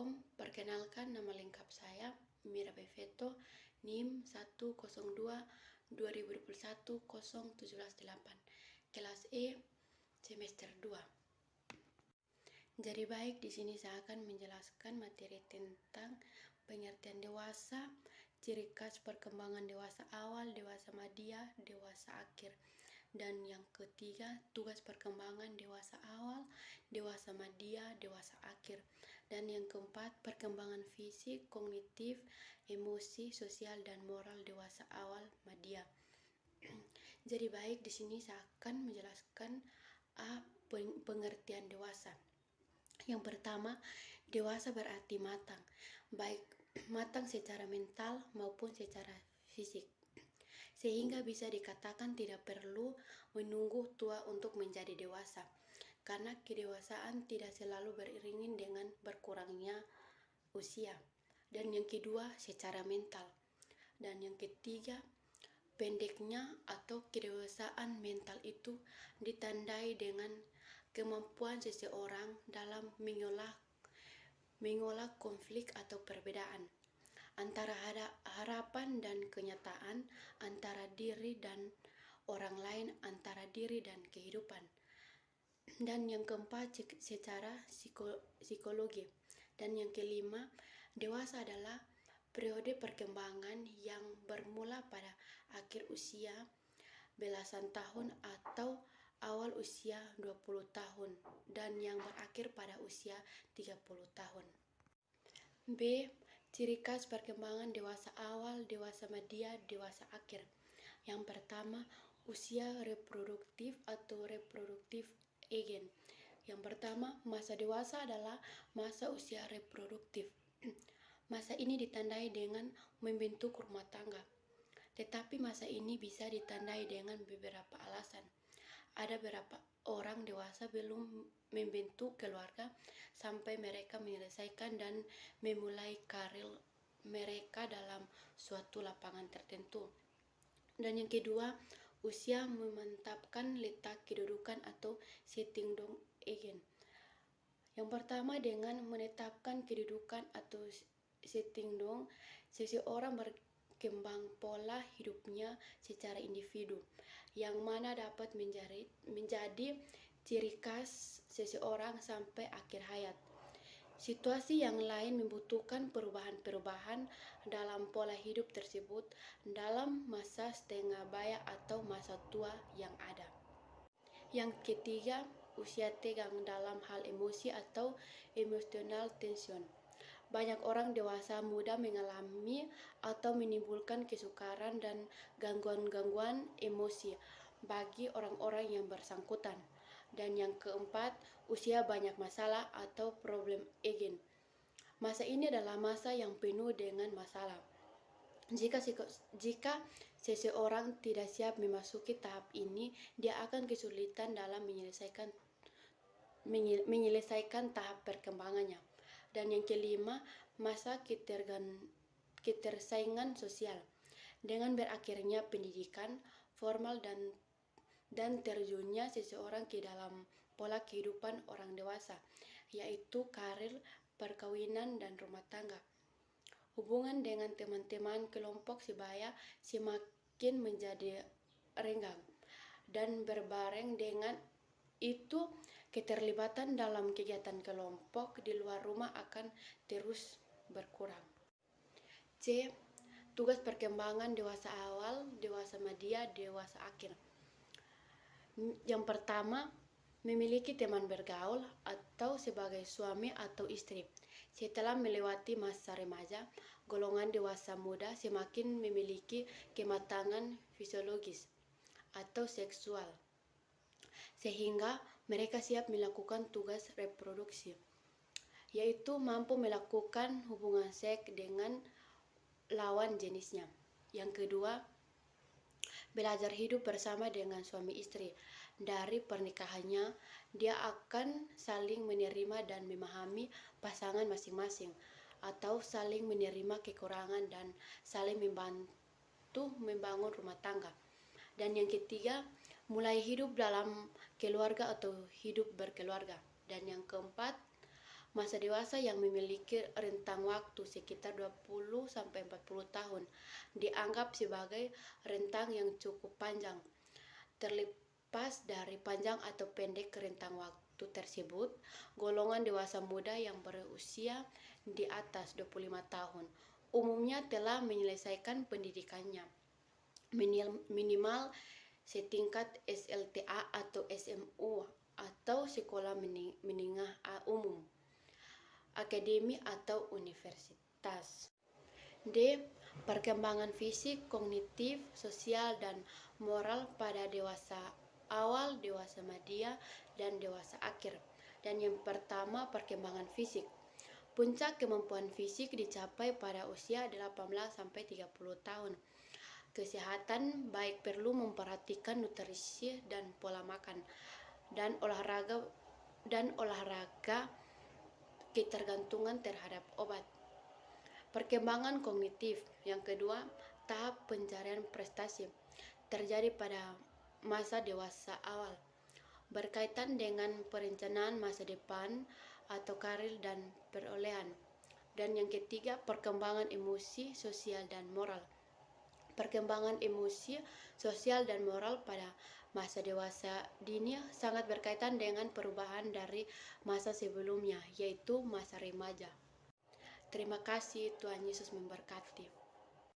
Assalamualaikum, perkenalkan nama lengkap saya Mira Beveto, NIM 102-2021-0178, kelas E, semester 2. Jadi baik, di sini saya akan menjelaskan materi tentang pengertian dewasa, ciri khas perkembangan dewasa awal, dewasa madya, dewasa akhir. Dan yang ketiga, tugas perkembangan dewasa awal, dewasa madya, dewasa akhir. Dan yang keempat, perkembangan fisik, kognitif, emosi, sosial, dan moral dewasa awal madya. Jadi baik, di sini saya akan menjelaskan pengertian dewasa. Yang pertama, dewasa berarti matang, baik matang secara mental maupun secara fisik. Sehingga bisa dikatakan tidak perlu menunggu tua untuk menjadi dewasa. Karena kedewasaan tidak selalu beriringan dengan berkurangnya usia. Dan yang kedua, secara mental. Dan yang ketiga, pendeknya atau kedewasaan mental itu ditandai dengan kemampuan seseorang dalam mengolah konflik atau perbedaan antara harapan dan kenyataan, antara diri dan orang lain, antara diri dan kehidupan. Dan yang keempat, secara psikologi. Dan yang kelima, dewasa adalah periode perkembangan yang bermula pada akhir usia belasan tahun atau awal usia 20 tahun dan yang berakhir pada usia 30 tahun. B. Ciri khas perkembangan dewasa awal, dewasa madya, dewasa akhir. Yang pertama, usia reproduktif atau reproduktif age. Yang pertama, masa dewasa adalah masa usia reproduktif. Masa ini ditandai dengan membentuk rumah tangga. Tetapi masa ini bisa ditandai dengan beberapa alasan. Ada beberapa orang dewasa belum membentuk keluarga sampai mereka menyelesaikan dan memulai karir mereka dalam suatu lapangan tertentu. Dan yang kedua, usia memantapkan letak kedudukan atau setting down age. Yang pertama, dengan menetapkan kedudukan atau setting down, seseorang berkembang pola hidupnya secara individu, yang mana dapat menjadi ciri khas seseorang sampai akhir hayat. Situasi yang lain membutuhkan perubahan-perubahan dalam pola hidup tersebut dalam masa setengah baya atau masa tua yang ada. Yang ketiga, usia tegang dalam hal emosi atau emotional tension. Banyak orang dewasa muda mengalami atau menimbulkan kesukaran dan gangguan-gangguan emosi bagi orang-orang yang bersangkutan. Dan yang keempat, usia banyak masalah atau problem age. Masa ini adalah masa yang penuh dengan masalah. Jika seseorang tidak siap memasuki tahap ini, dia akan kesulitan dalam menyelesaikan tahap perkembangannya. Dan yang kelima, masa ketersaingan sosial. Dengan berakhirnya pendidikan formal dan terjunnya seseorang ke dalam pola kehidupan orang dewasa, yaitu karir, perkawinan, dan rumah tangga. Hubungan dengan teman-teman kelompok sebaya semakin menjadi renggang, dan berbareng dengan itu keterlibatan dalam kegiatan kelompok di luar rumah akan terus berkurang. C. Tugas perkembangan dewasa awal, dewasa madya, dewasa akhir. Yang pertama, memiliki teman bergaul atau sebagai suami atau istri. Setelah melewati masa remaja, golongan dewasa muda semakin memiliki kematangan fisiologis atau seksual, sehingga mereka siap melakukan tugas reproduksi, yaitu mampu melakukan hubungan seks dengan lawan jenisnya. Yang kedua, belajar hidup bersama dengan suami istri. Dari pernikahannya, dia akan saling menerima dan memahami pasangan masing-masing, atau saling menerima kekurangan dan saling membantu membangun rumah tangga. Dan yang ketiga, mulai hidup dalam keluarga atau hidup berkeluarga. Dan yang keempat, Masa dewasa yang memiliki rentang waktu sekitar 20-40 tahun dianggap sebagai rentang yang cukup panjang. Terlepas dari panjang atau pendek rentang waktu tersebut, golongan dewasa muda yang berusia di atas 25 tahun umumnya telah menyelesaikan pendidikannya minimal setingkat SLTA atau SMU atau sekolah menengah umum, akademi atau universitas. D. Perkembangan fisik, kognitif, sosial, dan moral pada dewasa awal, dewasa media, dan dewasa akhir. Dan yang pertama, perkembangan fisik. Puncak kemampuan fisik dicapai pada usia 18-30 tahun. Kesehatan baik perlu memperhatikan nutrisi dan pola makan dan olahraga ketergantungan terhadap obat. Perkembangan kognitif. Yang kedua, tahap pencarian prestasi terjadi pada masa dewasa awal, berkaitan dengan perencanaan masa depan atau karir dan perolehan. Dan yang ketiga, perkembangan emosi, sosial, dan moral. Perkembangan emosi, sosial, dan moral pada masa dewasa dini sangat berkaitan dengan perubahan dari masa sebelumnya, yaitu masa remaja. Terima kasih, Tuhan Yesus memberkati.